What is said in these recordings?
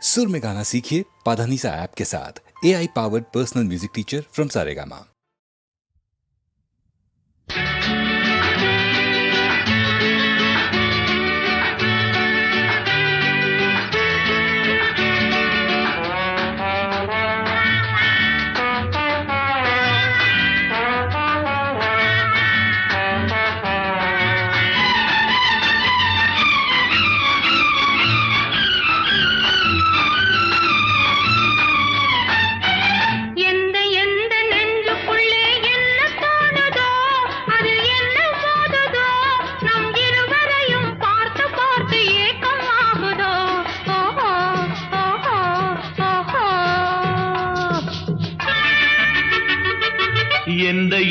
सुर में गाना सीखिए पाधानीसा ऐप के साथ। AI powered personal music teacher from Saregama.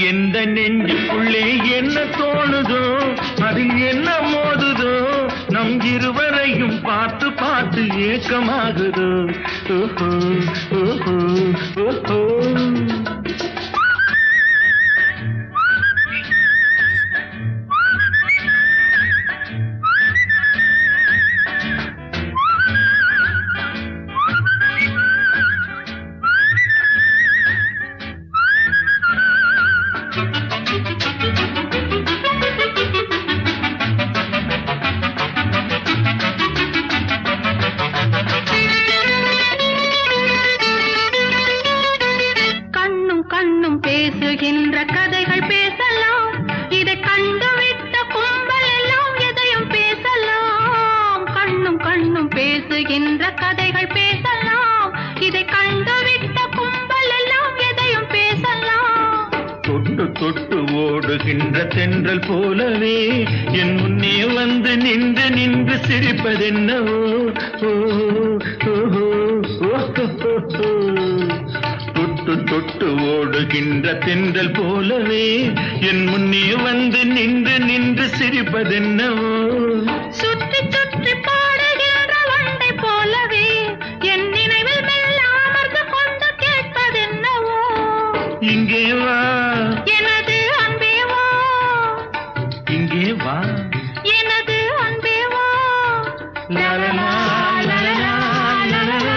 எந்த நெஞ்சுக்குள்ளே என்ன தோணுதோ அதில் என்ன மோதுதோ நம் இருவரையும் பார்த்து பார்த்து ஏக்கமாகுதோ. ஓஹோ ஓஹோ ஓஹோ பேசுகின்ற கதைகள் பேசலாம், இதை கண்டுவிட்ட கும்பல் எல்லாம் எதையும் பேசலாம். கண்ணும் கண்ணும் பேசுகின்ற கதைகள் பேசலாம், இதை கண்டுவிட்ட கும்பல் எல்லாம் எதையும் பேசலாம். தொட்டு தொட்டு ஓடுகின்ற தென்றல் போலவே என் முன்னே வந்து நின்று நின்று சிரிப்பதென்னவோ. தொட்டு தொட்டு ஓடுகின்ற தென்றல் போலவே என் முன்னே வந்து நின்று நின்று சிரிப்பதென்னவோ. சுற்றி சுற்றி பாடுகின்ற வண்டை போலவே என் நினைவில் மெல்ல அமர்ந்து கொண்டு கேட்பதென்னவோ. இங்கே வா எனது அன்பே வா, இங்கே வா எனது அன்பே வா. லலலா லலலா லலலா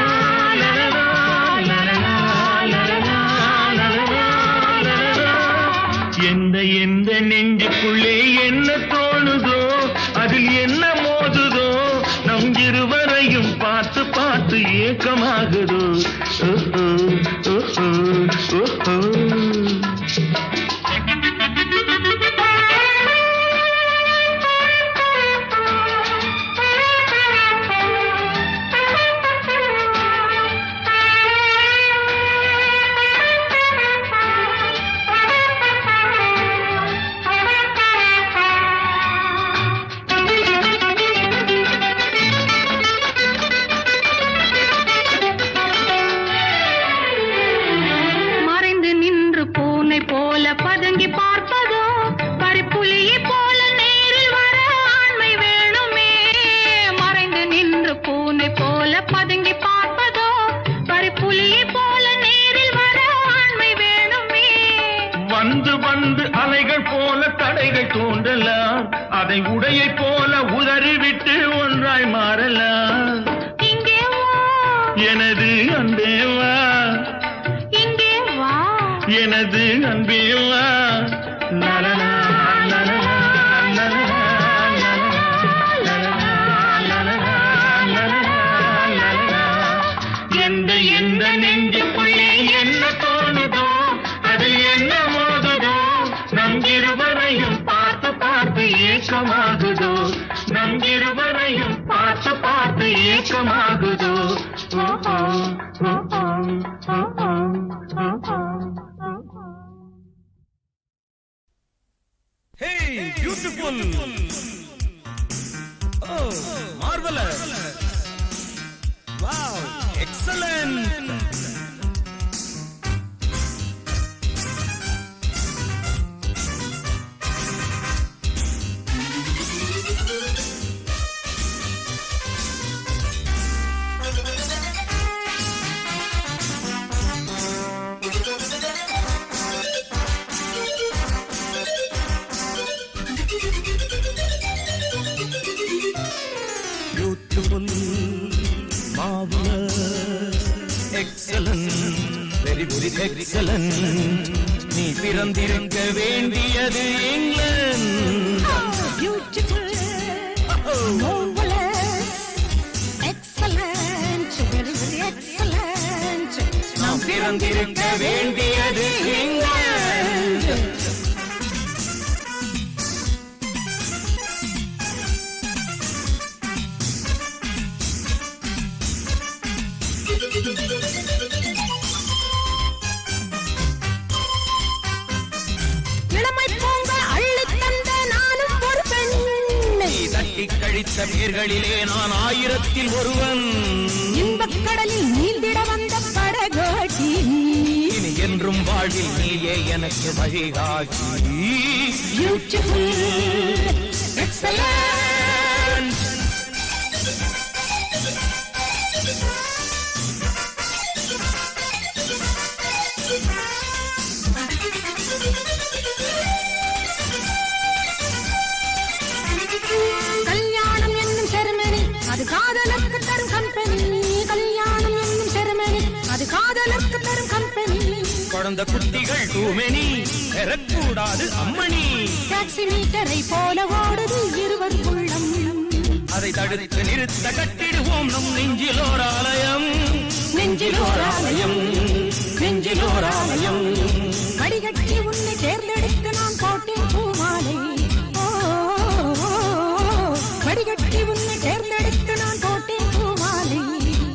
எந்த நெஞ்சுக்குள்ளே என்ன தோணுதோ அதில் என்ன மோதுதோ நம் இருவரையும் பார்த்து பார்த்து ஏக்கமாகுதோ. ஓஹோ ஓஹோ ஓஹோ பதுங்கி பார்ப்பதோ பறிப்புலியை போல நேரில் வர ஆண்மை வேணுமே. மறைந்து நின்று பூனை போல பதுங்கி பார்ப்பதோ பறிப்புலியை போல நேரில் வர ஆண்மை வேணுமே. வந்து வந்து அலைகள் போல தடைகள் தோன்றலாம், அதை உடையை போல உதறிவிட்டு ஒன்றாய் மாறலாம். இங்கே வா எனது அன்பே வா, இங்கே வா எனது அன்பே வா. லலலா லலலா லலலா லலலா லலலா. எந்த நெஞ்சுக்குள்ளே என்ன தோணுதோ அதில் என்ன மோதுதோ நம் இருவரையும் பார்த்து பார்த்து ஏக்கமாகுதோ. நம் இருவரையும் பார்த்து பார்த்து ஏக்கமாகுதோ. ஓஹோ ஓஹோ ஓஹோ ஓஹோ. Hey, beautiful! Oh, marvelous! Wow, excellent! Excellent, very very excellent. நீ பிறந்திருக்க வேண்டியது England. Beautiful, marvelous, excellent, very very excellent. நாம் பிறந்திருக்க வேண்டியது இங்கிலாந்து. இளமை பூங்க அள்ளித் தந்த நானும் ஒரு பெண். நீ தட்டி கழித்த பேர்களிலே நான் 1000ல் ஒருவன். இன்பக் கடலில் நீந்திட வந்த படகோட்டி. இனி என்றும் வாழ்வில் நீயே எனக்கு வழிகாட்டி. Beautiful, excellent. கல்யாணம் என்னும் செருமனி அது காதலுக்கு தரும் கம்பெனி. கல்யாணம் என்னும் செருமனி அது காதலுக்கு தரும் கம்பெனி. குழந்தை குட்டிகள் தூமெனி பெறக்கூடாது அம்மணி. டாக்ஸி மீட்டரை போல ஓடுது இருவர் உள்ளம். அதை தடுத்து நிறுத்த கட்டிடுவோம் நம் நெஞ்சிலோர் ஆலயம். நெஞ்சிலோர் ஆலயம், நெஞ்சிலோர் ஆலயம். கடிகட்டி உன்னை தேர்ந்தெடுத்து நான் போட்டேன் பூமாலை. ஓ, கடிகட்டி உன்னை தேர்ந்தெடுத்து நான் போட்டேன் பூமாலை.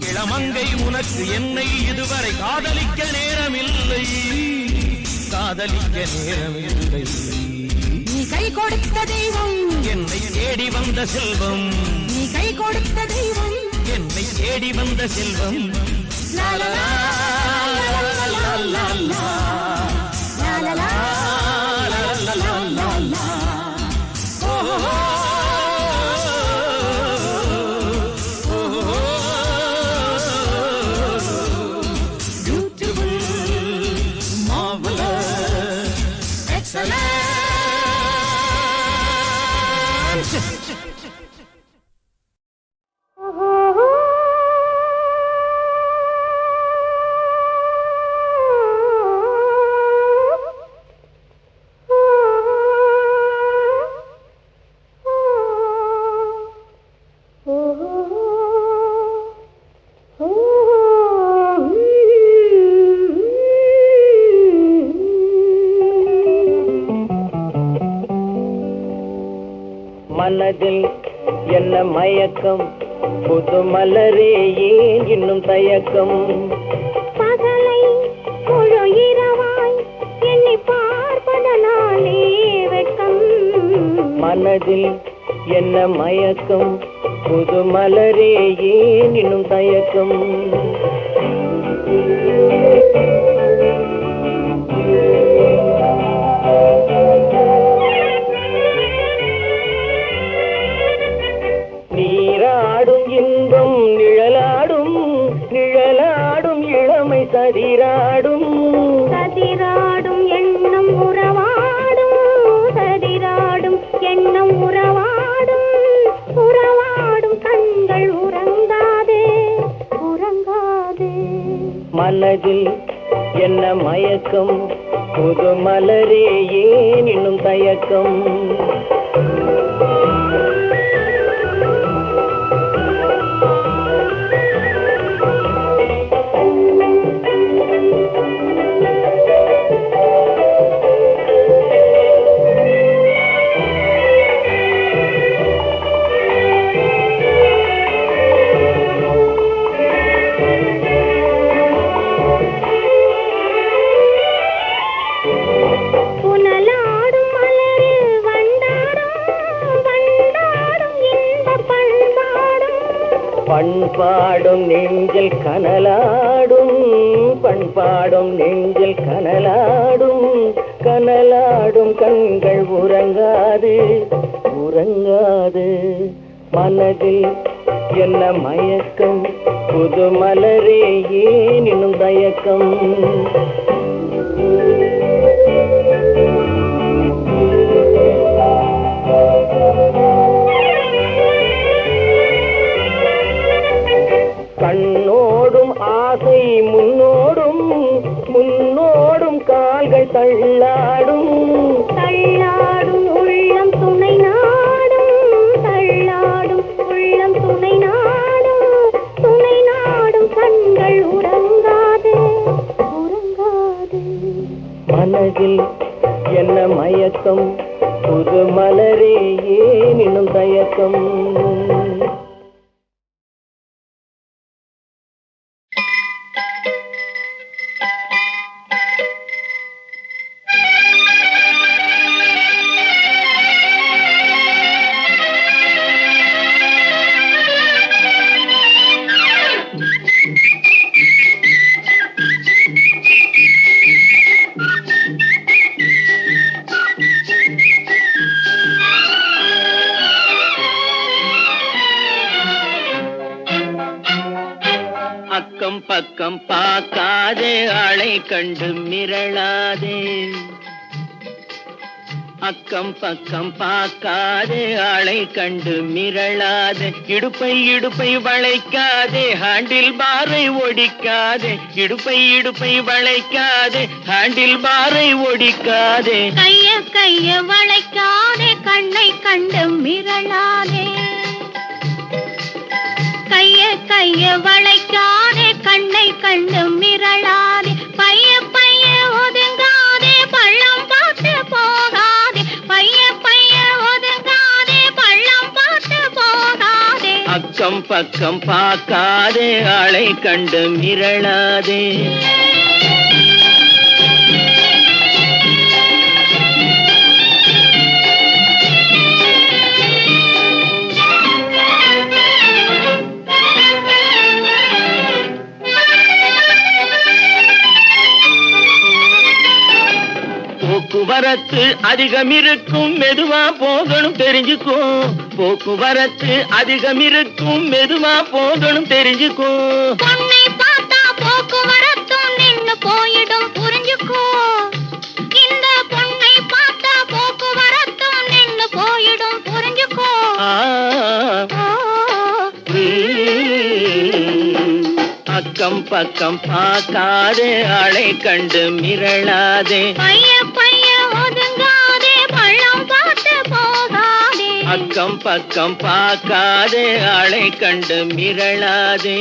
இளமங்கை உனக்கு என்னை இதுவரை காதலிக்க நேரமில்லை, காதலிக்க நேரமில்லை. நீ கை கொடுத்த தெய்வம், என்னை தேடி வந்த செல்வம், நீ கை கொடுத்த தெய்வம். என்னை தேடி வந்த செல்வம். லா லா லா, லா லா லா லா, லா லா லா, லா லா லா லா. ஓ, Beautiful, marvelous, excellent. மனதில் என்ன மயக்கம், புது மலரே ஏன் இன்னும் தயக்கம். பகலை முழு இரவாய் எண்ணி பார்ப்பதனாலே வெட்கம். மனதில் என்ன மயக்கம், புது மலரே ஏன் இன்னும் தயக்கம். நீராடும் இன்பம் நிழலாடும், நிழலாடும் இளமை சதிராடும். சதிராடும் எண்ணம் உறவாடும், சதிராடும் எண்ணம் உறவாடும். உறவாடும் கண்கள் உறங்காதே, உறங்காதே. மனதில் என்ன மயக்கம், புது மலரே ஏன் இன்னும் தயக்கம். புனலாடும் மலரு வண்டாடும், வண்டாடும் இன்ப பண்பாடும். பண்பாடும் நெஞ்சில் கனலாடும், பண்பாடும் நெஞ்சில் கனலாடும். கனலாடும் கண்கள் உறங்காது, உறங்காது. மனதில் என்ன மயக்கம், புது மலரே ஏன் இன்னும் தயக்கம். கண்ணோ பின்னோடும் ஆசை முன்னோடும் முன்னோடும் கால்கள் தள்ளாடும் தள்ளாடும் உள்ளம் துணை நாடும் தள்ளாடும் உள்ளம் துணை நாடும் கண்கள் உறங்காது உறங்காது மனதில் என்ன மயக்கம் புது மலரே ஏன் இன்னும் தயக்கம் அக்கம் பக்கம் பார்க்காதே ஆளை கண்டு மிரளாதே அக்கம் பக்கம் பார்க்காதே ஆளை கண்டு மிரளாதே இடுப்பை வளைக்காதே ஹேண்டில் பாரை ஒடிக்காதே இடுப்பை வளைக்காதே ஹேண்டில் பாரை ஒடிக்காதே கைய வளைக்காதே கண்ணை கண்டு மிரளாதே கைய வளைக்காதே கண்ணை கண்டு மிரளாதே பைய ஒதுங்காதே பள்ளம் பார்த்து போகாதே பைய ஒதுங்காதே பள்ளம் பார்த்து போகாதே அக்கம் பக்கம் பார்க்காதே ஆளை கண்டு மிரளாதே போக்குவரத்து அதிகம் இருக்கும் மெதுவா போகணும் தெரிஞ்சுக்கோ போக்குவரத்து அதிகம் இருக்கும் மெதுவா போகணும் தெரிஞ்சுக்கோ பொண்ணை பார்த்தா போக்குவரத்தும் நின்னு போயிடும் புரிஞ்சுக்கோ இந்த பொண்ணை பார்த்தா போக்குவரத்தும் நின்னு போயிடும் புரிஞ்சுக்கோ அக்கம் பக்கம் பார்க்காதே ஆளை கண்டு மிரளாதே பைய ஒதுங்காதே பள்ளம் பார்த்து போகாதே அக்கம் பக்கம் பார்க்காதே ஆளை கண்டு மிரளாதே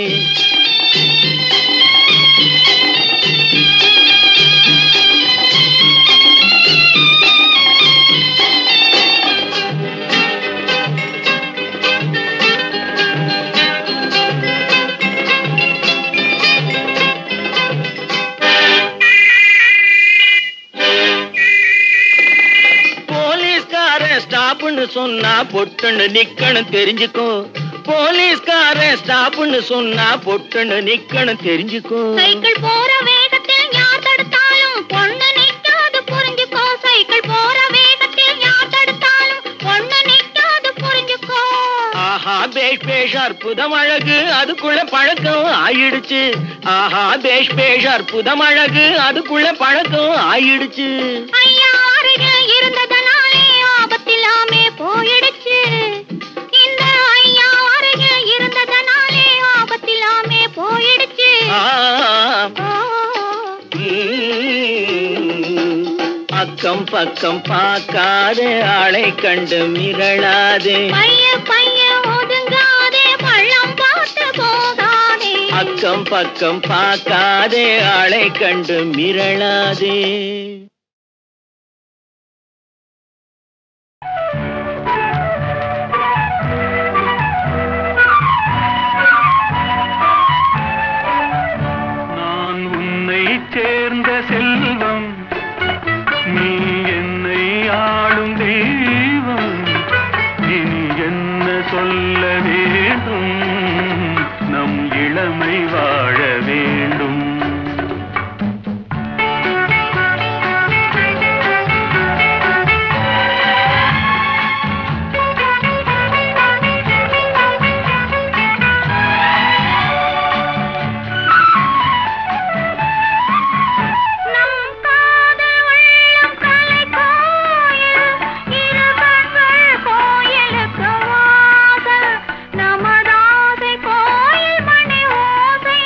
ஸ்டாப்னு சொன்னா பொட்டுன்னு நிக்கணும் தெரிஞ்சுக்கோ போலீஸ்காரன் ஸ்டாப்னு சொன்னா பொட்டுன்னு நிக்கணும் தெரிஞ்சுக்கோ சைக்கிள் போற வேகத்தில் யார் தடுத்தாலும் பொண்ணு நிக்காது புரிஞ்சுக்கோ சைக்கிள் போற வேகத்தில் யார் தடுத்தாலும் பொண்ணு நிக்காது புரிஞ்சுக்கோ ஆஹா பேஷ் அற்புதம் அழகு அதுக்குள்ள பழக்கம் ஆயிடுச்சு ஆஹா பேஷ் அற்புதம் அழகு அதுக்குள்ள பழக்கம் ஆயிடுச்சு ஐயா அருகில் இருந்ததனாலே ஆபத்தில்லாமே போயிடுச்சு இந்த ஐயா அருகில் இருந்ததனாலே ஆபத்தில்லாமே போயிடுச்சு அக்கம் பக்கம் பார்க்காதே ஆளை கண்டு மிரளாதே பைய ஒதுங்காதே பள்ளம் பார்த்து போகாதே அக்கம் பக்கம் பார்க்காதே ஆளை கண்டு மிரளாதே சேர்ந்த செல்வம் நீ என்னை ஆளும் தெய்வம் இனி என்ன சொல்ல வேண்டும் நம் இளமை வாழ வேண்டும் நமதாசை கோயில் மணி ஓசை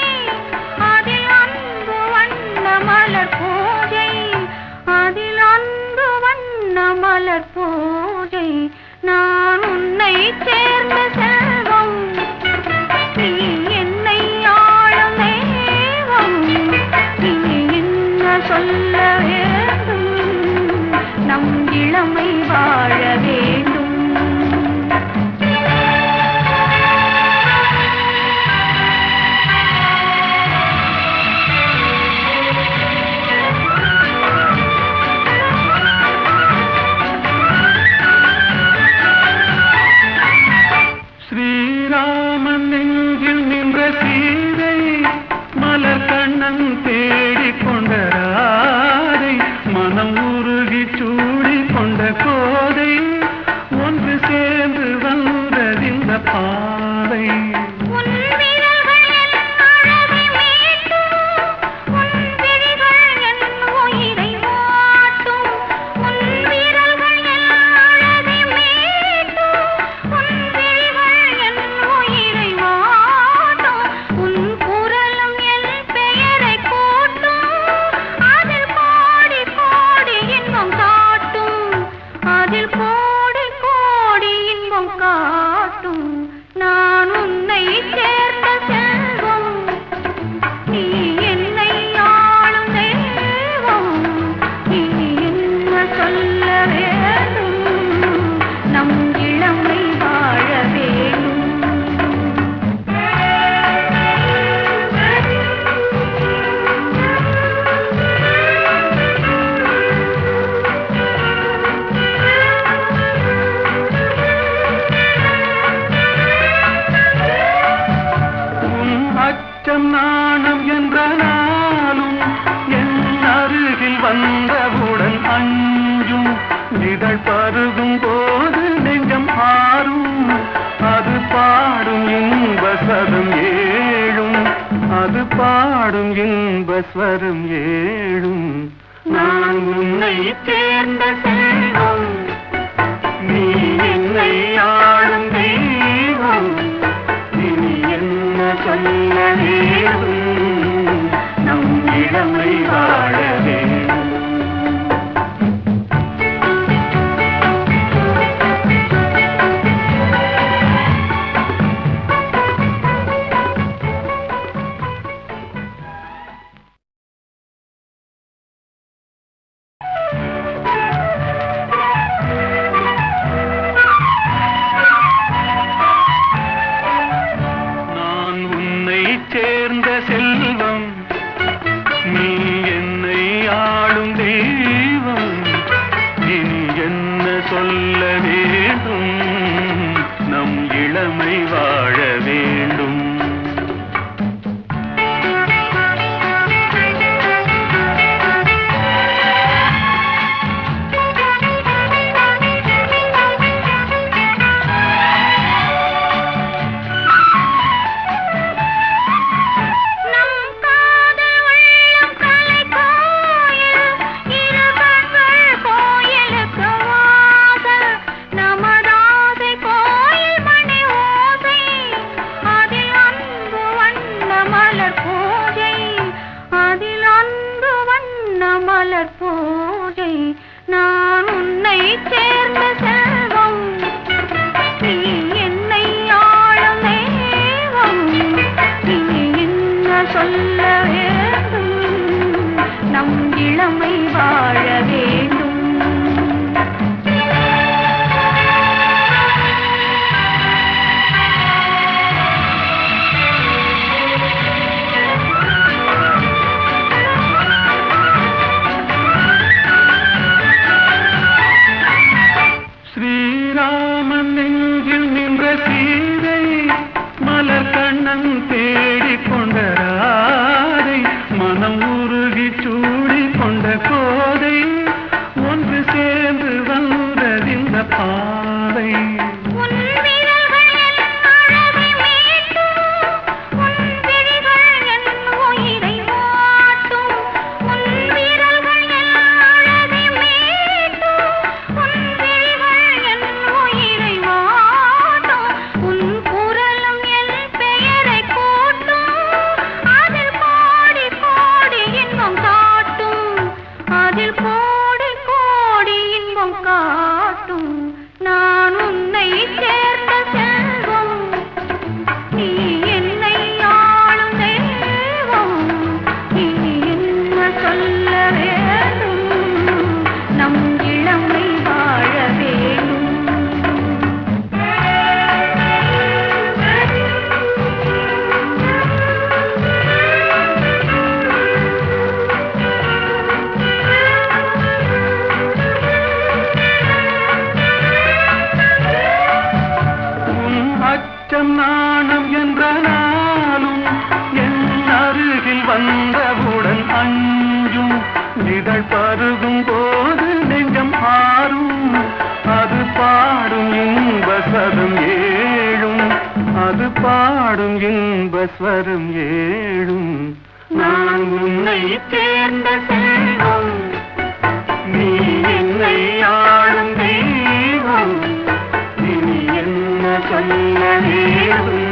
நாணம் என்ற நாளும் என் அருகில் வந்தவுடன் அஞ்சும் இதழ் பருகும் போது நெஞ்சம் ஆறும் அது பாடும் இன்ப ஸ்வரம் ஏழும் அது பாடும் இன்ப ஸ்வரம் ஏழும் நான் உன்னை சேர்ந்த செல்வம் நீ என்னை ஆளும் தெய்வம் இனி என்ன சொல்ல வேண்டும் நம் இளமை வாழ வேண்டும் சேர்ந்த செல்வம் நீ என்னை ஆளும் தெய்வம் இனி என்ன சொல்ல வேண்டும் நம் இளமை வாழ வேண்டும் பாடும் இன்ப ஸ்வரம் ஏழும் நான் உன்னை சேர்ந்த செல்வம் நீ என்னை ஆளும் தெய்வம் இனி என்ன சொல்ல வேண்டும்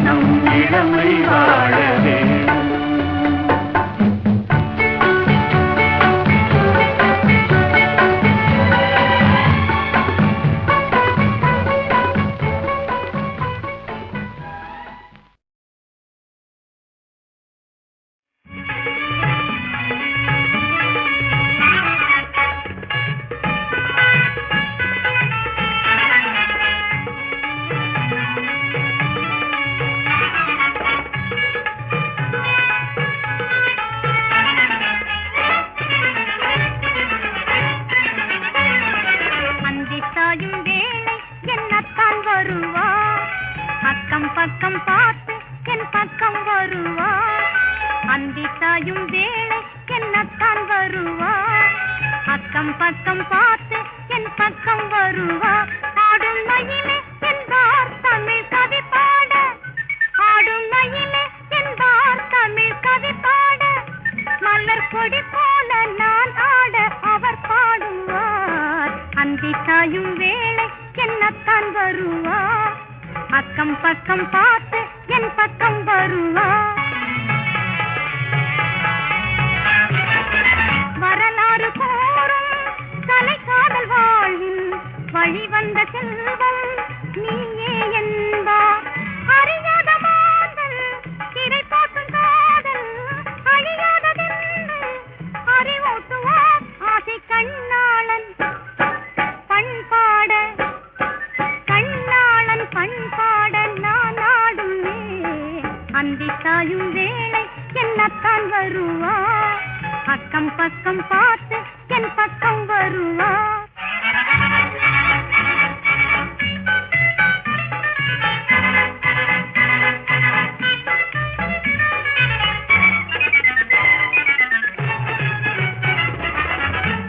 நம் இளமை வாழ வேண்டும் சாயும் வேளை என்னத்தான் வருவா அக்கம் பக்கம் பார்த்து என் பக்கம் வருவா ஆடும் மயிலே என்பார் தமிழ் கவி பாட ஆடும் மயிலே என்பார் தமிழ் கவி பாட மலர் கொடி போல நான் ஆட அவர் பாடுவார் அந்தி சாயும் வேளை என்னத்தான் வருவா அக்கம் பக்கம் பார்த்து என் பக்கம் வருவா வரலாறு கூறும் கலை காதல் வாழ்வில் வழி வந்த செல்வம் நீயே என்பா அறியாத மாதல் திரை போட்டும் காதல் அழியாததென்று அறிவூட்டுவார் ஆசை கண்ணாளன் பண்பாட கண்ணாளன் பண்பாட நான் ஆடுமே அந்தி சாயும் வேளை என்னத்தான் வருவா அக்கம் பக்கம் பார்த்து என் பக்கம் வருவா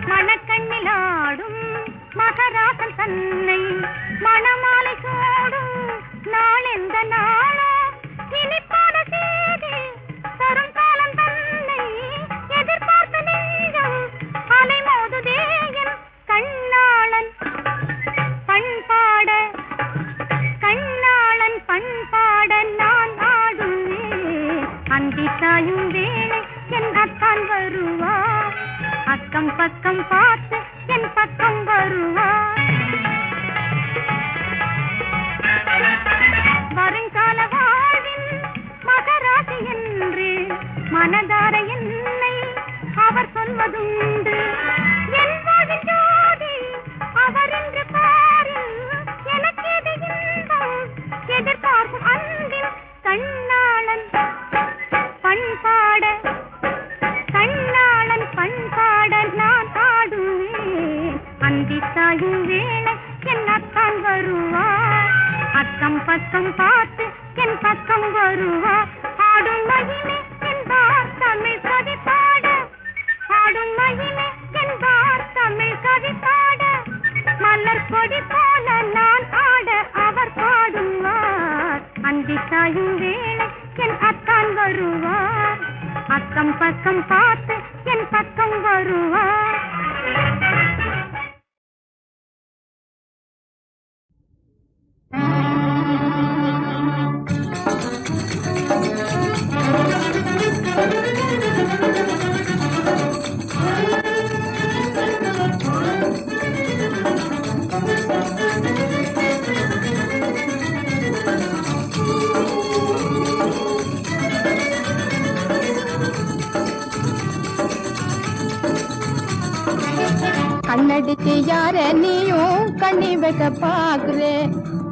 மணக்கண்ணில் ஆடும் மகராசன் தன்னை மணமாலை சூடும் நாள் எந்த நாளோ இனிப்பான செய்தி தரும் காலம் தன்னை எதிர்பார்த்த நெஞ்சம் அலை மோதுதே என் கண்ணாளன் பண்பாட கண்ணாளன் பண்பாட நான் ஆடுவேன் அந்தி சாயும் வேளை என் அத்தான் வருவா அக்கம் பக்கம் பார்த்து என் பக்கம் வருவா வருங்கால வாழ்வின் மகராசி என்று மனதார என்னை அவர் சொல்வதுண்டு என் வாழ்வின் ஜோதி அவர் என்று பாரில் எனக்கேது இன்பம் எதிர்பார்க்கும் அன்பின் கண்ணாளன் பண்பாட கண்ணாளன் பண்பாட நான் ஆடுவேன் அந்தி சாயும் வேளை என்னத்தான் வருவா அக்கம் பக்கம் பார்த்து என் பக்கம் வருவா ஆடும் மகிமே என்பார் தமிழ் கவி பாட ஆடும் மகிமே என்பார் தமிழ் கவி பாட மலர் கொடி போல நான் ஆட அவர் பாடுவார் அந்தி சாயும் வேளை என் அத்தான் வருவார் அக்கம் பக்கம் பார்த்து என் பக்கம் வருவார் கண்ணடிச்சு யார நீயும் கண்ணி வைக்க பாக்குறே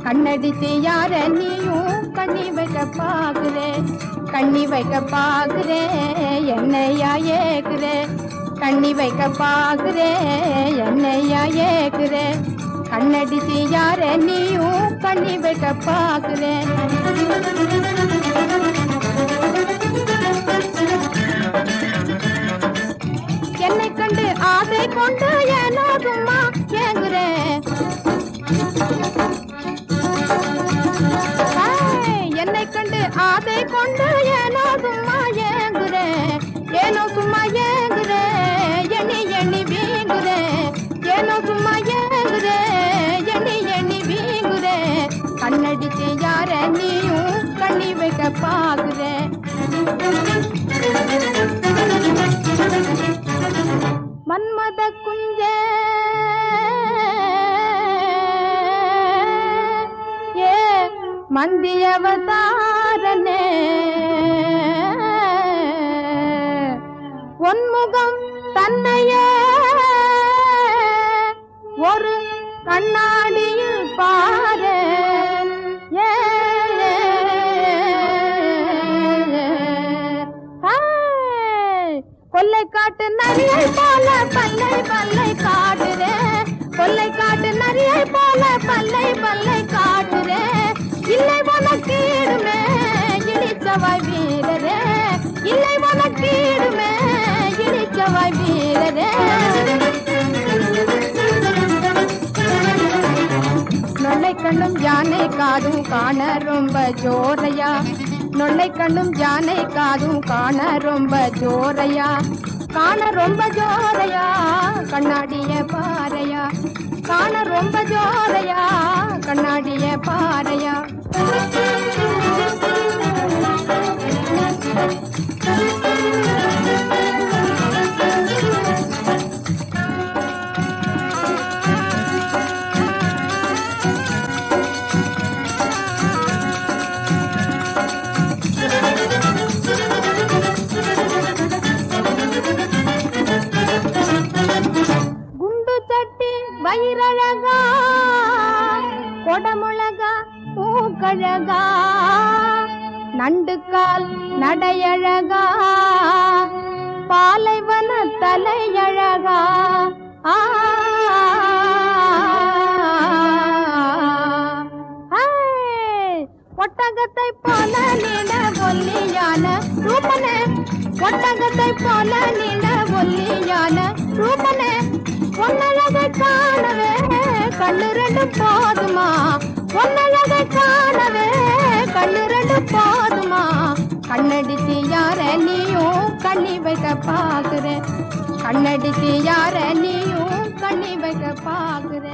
கண்ணடிச்சு யார நீயும் கண்ணி வைக்க பாக்குறே கண்ணி வைக்க பாக்குறே என்னையா ஏக்குறே கண்ணி வைக்க பாக்குறே என்னையா ஏக்குறே கண்ணடிச்சு யார நீயும் கண்ணி வைக்க பாக்குறே என்னை கண்டு ஆசை கொண்டு ஏனோ சும்மா ஏங்குறே என்னை கண்டு ஆசை கொண்டு ஏனோ சும்மா ஏங்குறே ஏனோ சும்மா ஏங்குறே எண்ணி எண்ணி வீங்குறே ஏனோ சும்மா ஏங்குறே எண்ணி எண்ணி வீங்குறே கண்ணடிச்சு யார நீயும் கண்ணி வைக்க பாக்குறே மன்மத குஞ்சே ஏ மந்தியவதாரனே ஒன்முகம் தன்னையே ஒரு கண்ணாடியில் பாரு ஏ கொல்லை காட்டு நரியை போல பல்லை பல்லை காட்டுறே கொல்லை காட்டு நரியை போல பல்லை பல்லை காட்டுறே இல்லை உனக்கீடுமே இழிச்சவாய் வீரரே இல்லை உனக்கீடு கண்ணும் யானை காதும் காண ரொம்ப ஜோரையா நொல்லை கண்ணும் யானை காதும் காண ரொம்ப ஜோரையா காண ரொம்ப ஜோரையா கண்ணாடிய பாறையா காண ரொம்ப ஜோரையா கண்ணாடிய பாறையா வயிறழகா கொடமுழகா பூக்கழகா நண்டுக்கால் நடையழகா பாலைவன தலையழகா ஒட்டகத்தை போல நீண்ட ஒல்லியான ரூபனே ஒட்டகத்தை போல நீண்ட ஒல்லியான ரூபனே பொன்னழகை காணவே கண்ணு ரெண்டு போதுமா பொன்னழகை காணவே கண்ணு ரெண்டு போதுமா கண்ணடிச்சு யார நீயும் கண்ணி வைக்க பாக்குற கண்ணடிச்சு யார நீயும் கண்ணி வைக்க பாக்குற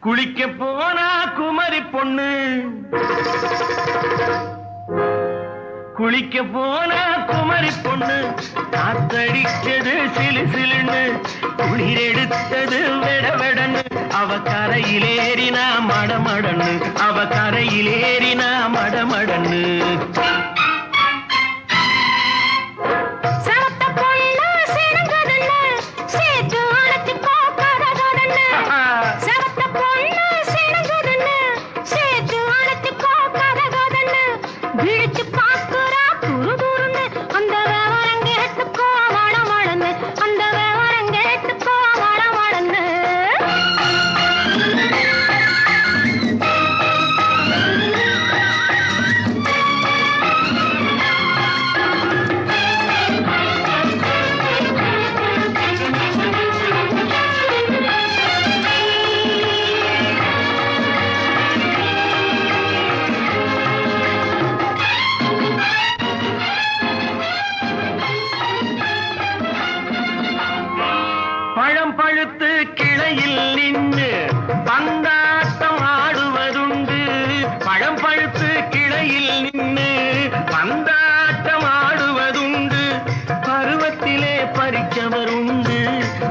குளிக்க போனா குமரி பொண்ணு குளிக்க போனா குமரி பொண்ணு காத்தடிச்சது சிலு சிலுன்னு குளிர் எடுத்தது வெடவெடன்னு அவ கரையிலேறினா மடமடன்னு அவ கரையிலேறினா மடமடன்னு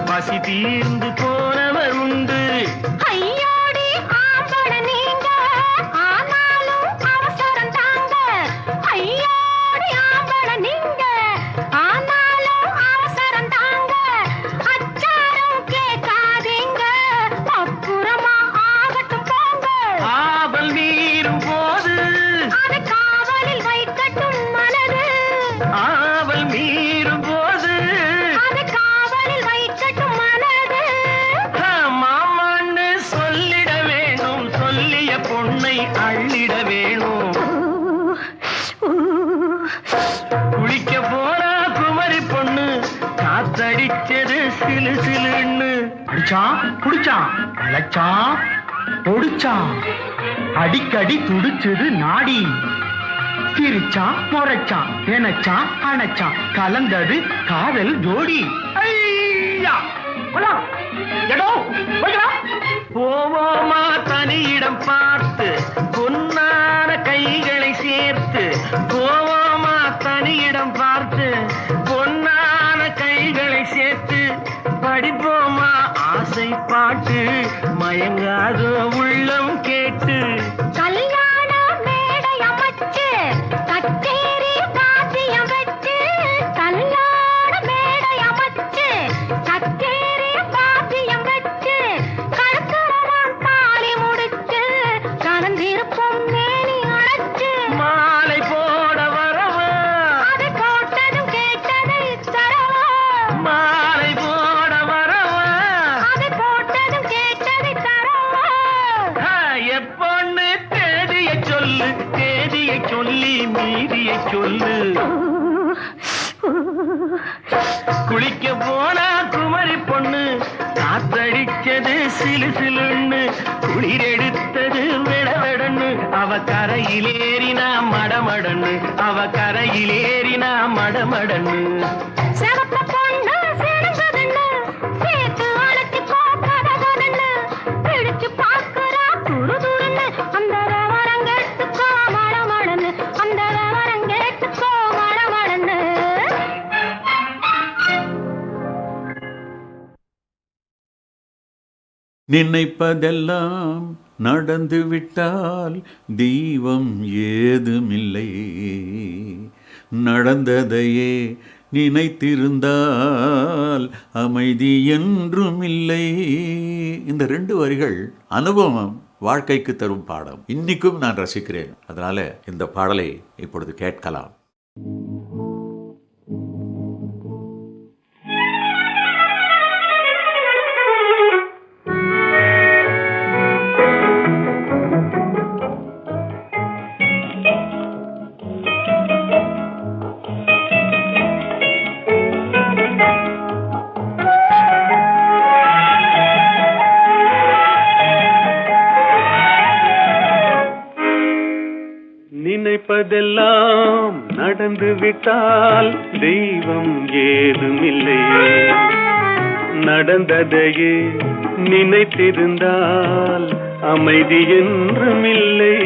பசி தீர்ந்து போனவர் உண்டு ஐயோடி ஆம்பள நீங்க ஆனாலும் அவசரம் தாங்க ஐயோடி ஆம்பள நீங்க ஆனாலும் அவசரம் தாங்க அச்சாரம் கேட்காதீங்க அப்புறமா ஆகட்டும் போங்க ஆவல் மீறும் போது அதை காவலில் வைக்கட்டும் மனது ஆவல் மீறும் போது அதை காவலில் வைக்கட்டும் மனது மாமான்னு சொல்லிட வேணும் சொல்லிய பொண்ணை அள்ளிட வேணும் குளிக்க போனா குமரி பொண்ணு காத்தடிச்சது சிலு சிலுன்னு அடிச்சான் புடிச்சான் அழைச்சான் பொடிச்சான் அடிக்கடி துடிச்சது நாடி சிரிச்சான் முறைச்சான் நினைச்சான் அணைச்சான் கலந்தது காதல் ஜோடி ஐயா போவோமா தனியிடம் பார்த்து பொன்னான கைகளை சேர்த்து போவோமா தனியிடம் பார்த்து பொன்னான கைகளை சேர்த்து படிப்போமா ஆசை பாட்டு மயங்காத உள்ளம் கேட்டு கல்யாண மேடை அமைச்சு கச்சேரி வாத்தியம் வச்சு கல்யாண மேடை அமைச்சு கச்சேரி வாத்தியம் வச்சு கழுத்துறவான் தாலி முடிச்சு கலந்திருப்போம் மேனி அழைச்சு மாலை போட வரவா அதை போட்டதும் அடிச்சது சிலு சிலுன்னு குளிர் எடுத்தது விடவிடன்னு அவ கரையிலேறினா மடமடன்னு அவ கரையிலேறினா மடமடன்னு சிவத்த பொண்ணு சிறந்ததுன்னு சேர்த்து அழைச்சிக்கோ கதகதன்னு பிடிச்சு பார்க்கறா துரு துருன்னு அந்த விவரம் கேட்டுக்கோ மடமடன்னு அந்த விவரம் கேட்டுக்கோ மடமடன்னு நினைப்பதெல்லாம் நடந்து விட்டால் தெய்வம் ஏதுமில்லை, நடந்ததையே நினைத்திருந்தால் அமைதி என்றுமில்லை. இந்த 2 வரிகள் அனுபவம் வாழ்க்கைக்கு தரும் பாடம். இன்னைக்கும் நான் ரசிக்கிறேன். அதனால இந்த பாடலை இப்பொழுது கேட்கலாம். நினைப்பதெல்லாம் நடந்து விட்டால் தெய்வம் ஏதுமில்லை, நடந்ததையே நினைத்திருந்தால் அமைதி என்றுமில்லை.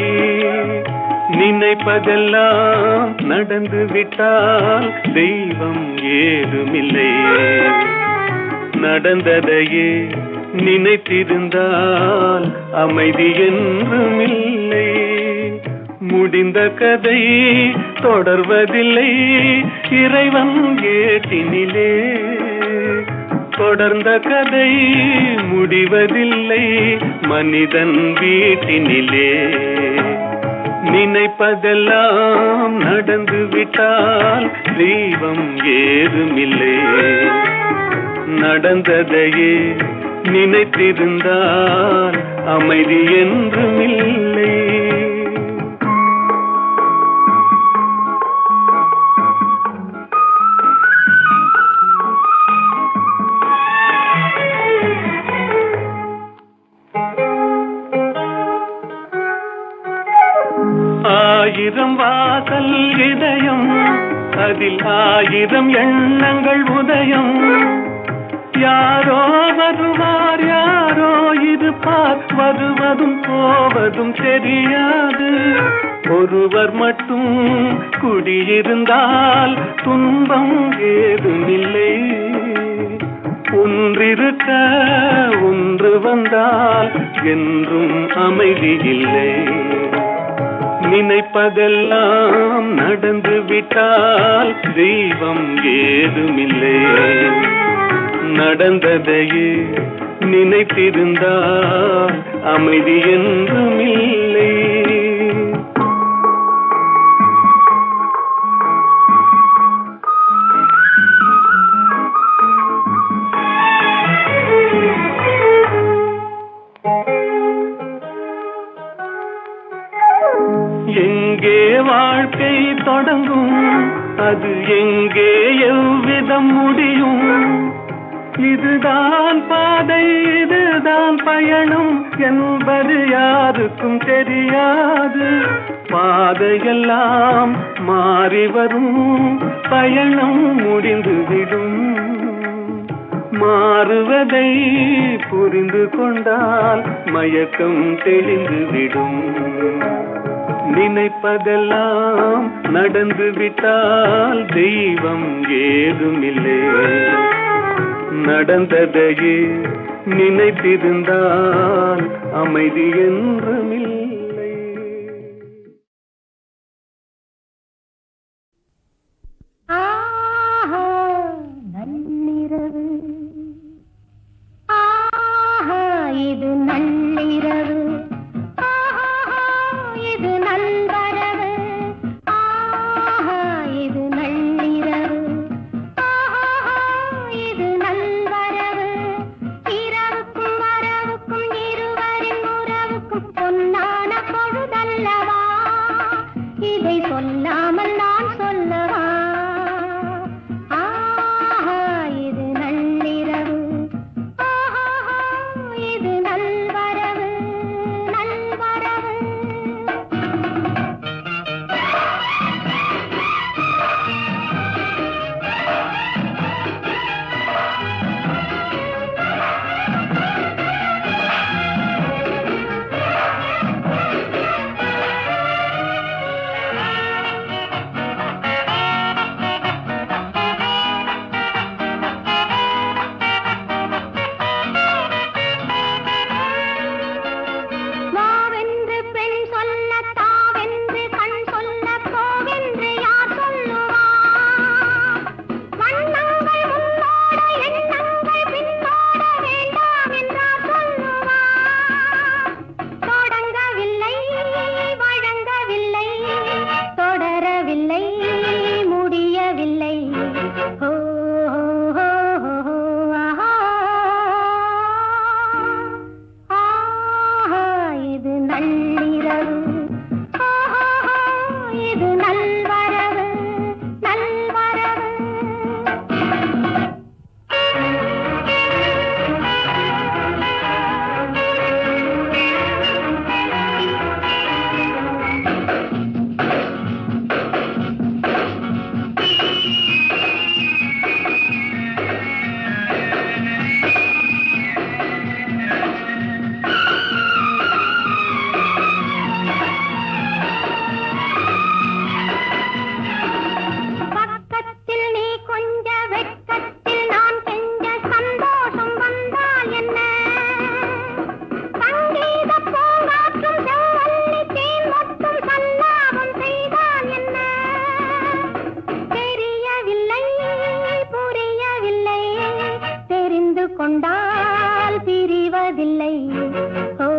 நினைப்பதெல்லாம் நடந்து விட்டால் தெய்வம் ஏதுமில்லை, நடந்ததையே நினைத்திருந்தால் அமைதி என்றுமில்லை. முடிந்த கதை தொடர்வதில்லை இறைவன் ஏட்டினிலே, தொடர்ந்த கதை முடிவதில்லை மனிதன் வீட்டினிலே. நினைப்பதெல்லாம் நடந்து விட்டால் தெய்வம் ஏதுமில்லை, நடந்ததையே நினைத்திருந்தால் அமைதி என்றுமில்லை. ஆயிரம் வாசல் இதயம், அதில் 1000 எண்ணங்கள் உதயம். யாரோ வருவார் யாரோ இருப்பார், வருவதும் போவதும் தெரியாது. ஒருவர் மட்டும் குடியிருந்தால் துன்பம் ஏதுமில்லை, ஒன்றிருக்க ஒன்று வந்தால் என்றும் அமைதி இல்லை. நினைப்பதெல்லாம் நடந்து விட்டால் தெய்வம் ஏதுமில்லை, நடந்ததையே நினைத்திருந்தால் அமைதி என்றுமில்லை. எங்கே வாழ்க்கை தொடங்கும், அது எங்கே எவ்விதம் முடியும்? இதுதான் பாதை இதுதான் பயணம் என்பது யாருக்கும் தெரியாது. பாதையெல்லாம் மாறி வரும், பயணம் முடிந்துவிடும். மாறுவதை புரிந்து கொண்டால் மயக்கம் தெளிந்துவிடும். நினைப்பதெல்லாம் நடந்து விட்டால் தெய்வம் ஏதுமில்லை, நடந்ததையே நினைத்திருந்தால் அமைதி என்றுமில்லை. ஆஹா நள்ளிரவு, ஆஹா இது நள்ளிரவு, ஆஹா இது நண்பரவு, ஆஹா இது நள்ளிரவு, ஆஹா இது நண்பரவு. இரவுக்கும் வரவுக்கும் இருவரின் உறவுக்கும் பொன்னான வருவதில்லை. ஓ